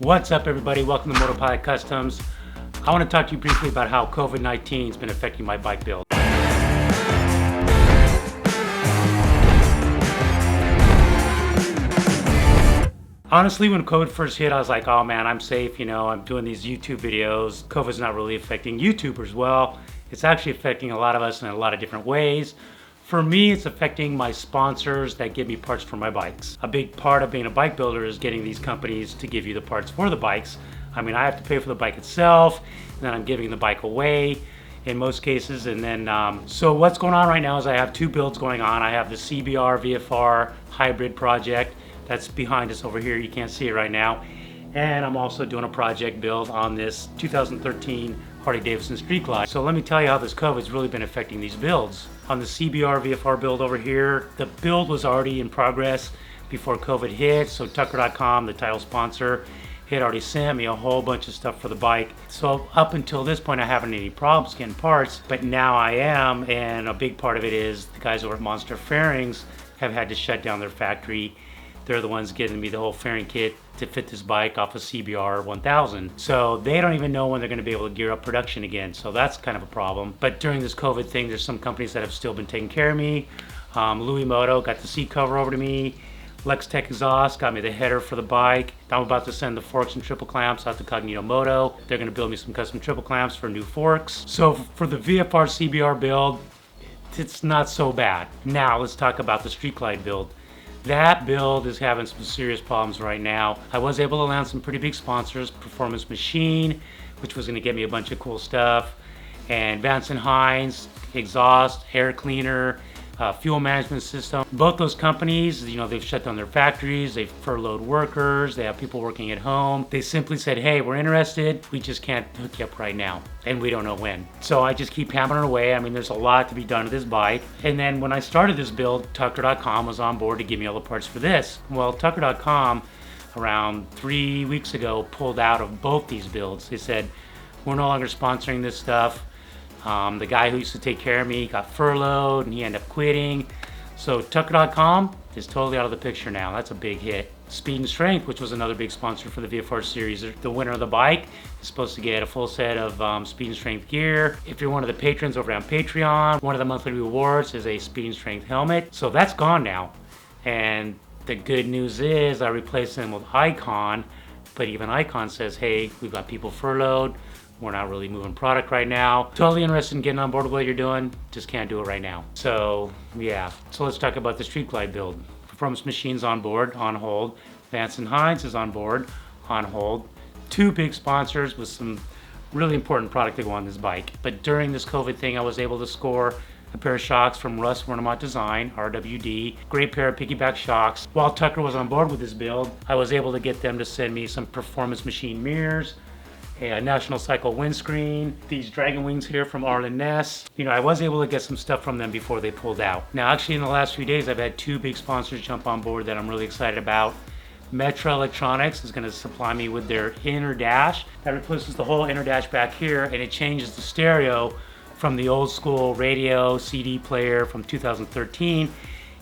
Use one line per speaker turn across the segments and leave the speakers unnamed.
What's up, everybody? Welcome to Motopilot Customs. I want to talk to you briefly about how COVID-19 has been affecting my bike build. Honestly, when COVID first hit, I was like, oh man, I'm safe. I'm doing these YouTube videos. COVID's not really affecting YouTubers. Well, it's actually affecting a lot of us in a lot of different ways. For me, it's affecting my sponsors that give me parts for my bikes. A big part of being a bike builder is getting these companies to give you the parts for the bikes. I mean, I have to pay for the bike itself, and then I'm giving the bike away in most cases. And then, so what's going on right now is I have two builds going on. I have the CBR VFR hybrid project that's behind us over here. You can't see it right now. And I'm also doing a project build on this 2013 Harley Davidson Street Glide. So let me tell you how this COVID's really been affecting these builds. On the CBR VFR build over here, the build was already in progress before COVID hit. So Tucker.com, the title sponsor, had already sent me a whole bunch of stuff for the bike. So up until this point, I haven't had any problems getting parts, but now I am. And a big part of it is the guys over at Monster Fairings have had to shut down their factory. They're the ones getting me the whole fairing kit to fit this bike off of CBR 1000. So they don't even know when they're going to be able to gear up production again. So that's kind of a problem. But during this COVID thing, there's some companies that have still been taking care of me. Louis Moto got the seat cover over to me. Lextech Exhaust got me the header for the bike. I'm about to send the forks and triple clamps out to Cognito Moto. They're going to build me some custom triple clamps for new forks. So for the VFR CBR build, it's not so bad. Now let's talk about the Street Glide build. That build is having some serious problems right now. I was able to land some pretty big sponsors, Performance Machine, which was going to get me a bunch of cool stuff, and Vance & Hines, exhaust, air cleaner, fuel management system. Both those companies, they've shut down their factories, they've furloughed workers, they have people working at home. They simply said, hey, we're interested, we just can't hook you up right now, and we don't know when. So I just keep hammering away. I mean, there's a lot to be done to this bike. And then when I started this build, Tucker.com was on board to give me all the parts for this. Well, Tucker.com around 3 weeks ago pulled out of both these builds. They said, we're no longer sponsoring this stuff. The guy who used to take care of me got furloughed and he ended up quitting. So Tucker.com is totally out of the picture now. That's a big hit. Speed and Strength, which was another big sponsor for the VFR series. The winner of the bike is supposed to get a full set of Speed and Strength gear. If you're one of the patrons over on Patreon, one of the monthly rewards is a Speed and Strength helmet. So that's gone now. And the good news is I replaced them with Icon, but even Icon says, hey, we've got people furloughed. We're not really moving product right now. Totally interested in getting on board with what you're doing, just can't do it right now. So yeah, so let's talk about the Street Glide build. Performance Machine's on board, on hold. Vance & Hines is on board, on hold. Two big sponsors with some really important product to go on this bike. But during this COVID thing, I was able to score a pair of shocks from Russ Wernemont Design, RWD, great pair of piggyback shocks. While Tucker was on board with this build, I was able to get them to send me some Performance Machine mirrors, a National Cycle windscreen, these Dragon Wings here from Arlen Ness. I was able to get some stuff from them before they pulled out. Now, actually in the last few days, I've had two big sponsors jump on board that I'm really excited about. Metra Electronics is going to supply me with their inner dash. That replaces the whole inner dash back here, and it changes the stereo from the old school radio CD player from 2013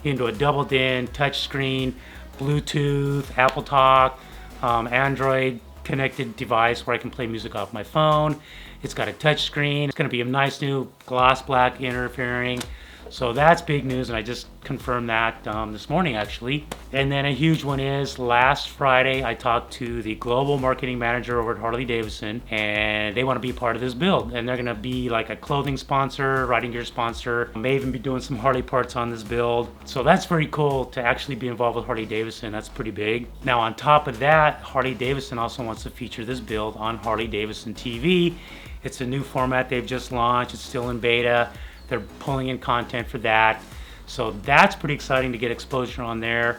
into a double-din touchscreen, Bluetooth, Apple Talk, Android connected device where I can play music off my phone. It's got a touch screen. It's going to be a nice new gloss black inner fairing. So that's big news, and I just confirmed that this morning actually. And then a huge one is last Friday I talked to the global marketing manager over at Harley Davidson, and they want to be part of this build, and they're going to be like a clothing sponsor, riding gear sponsor, may even be doing some Harley parts on this build. So that's very cool to actually be involved with Harley Davidson. That's pretty big. Now on top of that, Harley Davidson also wants to feature this build on Harley Davidson TV. It's a new format they've just launched. It's still in beta. They're pulling in content for that. So that's pretty exciting to get exposure on there.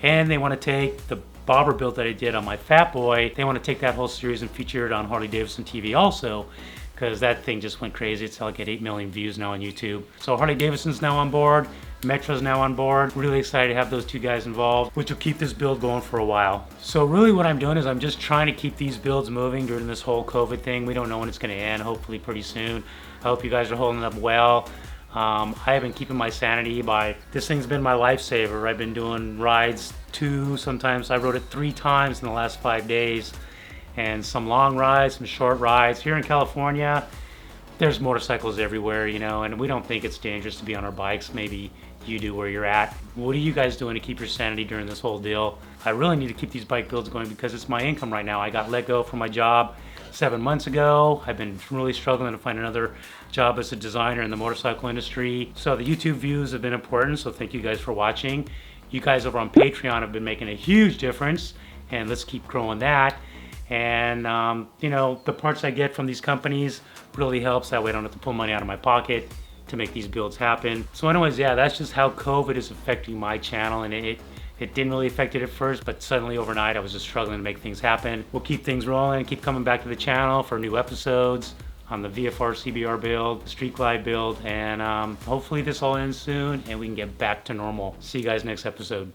And they want to take the bobber build that I did on my Fat Boy, they want to take that whole series and feature it on Harley Davidson TV also, because that thing just went crazy. It's like at 8 million views now on YouTube. So Harley Davidson's now on board. Metra's now on board. Really excited to have those two guys involved, which will keep this build going for a while. So really what I'm doing is I'm just trying to keep these builds moving during this whole COVID thing. We don't know when it's going to end, hopefully pretty soon. I hope you guys are holding up well. I have been keeping my sanity this thing's been my lifesaver. I've been doing rides 2, sometimes I rode it 3 times in the last 5 days. and some long rides, some short rides. Here in California, there's motorcycles everywhere, you know, and we don't think it's dangerous to be on our bikes. Maybe you do where you're at. What are you guys doing to keep your sanity during this whole deal? I really need to keep these bike builds going because it's my income right now. I got let go from my job 7 months ago. I've been really struggling to find another job as a designer in the motorcycle industry. So the YouTube views have been important, so thank you guys for watching. You guys over on Patreon have been making a huge difference, and let's keep growing that. And you know, the parts I get from these companies really helps. That way I don't have to pull money out of my pocket to make these builds happen. So anyways, yeah, that's just how COVID is affecting my channel, and it didn't really affect it at first, but suddenly overnight I was just struggling to make things happen. We'll keep things rolling, keep coming back to the channel for new episodes on the VFR CBR build, the Street Glide build, and hopefully this all ends soon and we can get back to normal. See you guys next episode.